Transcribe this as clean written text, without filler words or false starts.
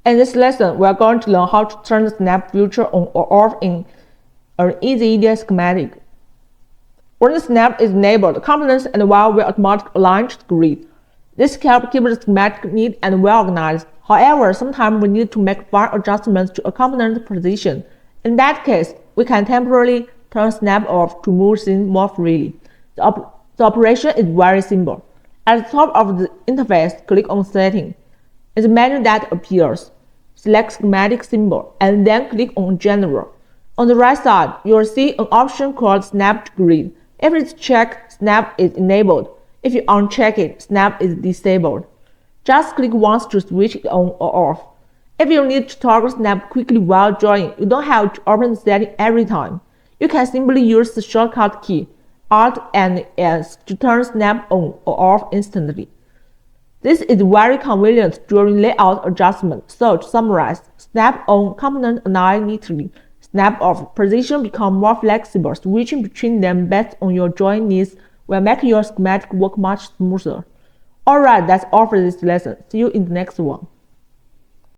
In this lesson, we are going to learn how to turn the snap feature on or off in an EasyEDA schematic. When the snap is enabled, components and wire will automatically align to the grid. This helps keep the schematic neat and well organized. However, sometimes we need to make fine adjustments to a component position. In that case, we can temporarily turn snap off to move things more freely. The operation is very simple. At the top of the interface, click on Setting. In the menu that appears, select Schematic symbol and then click on General. On the right side, you will see an option called Snap to Grid. If it's checked, Snap is enabled. If you uncheck it, Snap is disabled. Just click once to switch it on or off. If you need to toggle Snap quickly while drawing, you don't have to open the setting every time. You can simply use the shortcut key Alt and S to turn Snap on or off instantly. This is very convenient during layout adjustment. So to summarize, Snap on component align neatly. Snap off position become more flexible. Switching between them based on your drawing needs will make your schematic work much smoother. Alright, that's all for this lesson. See you in the next one.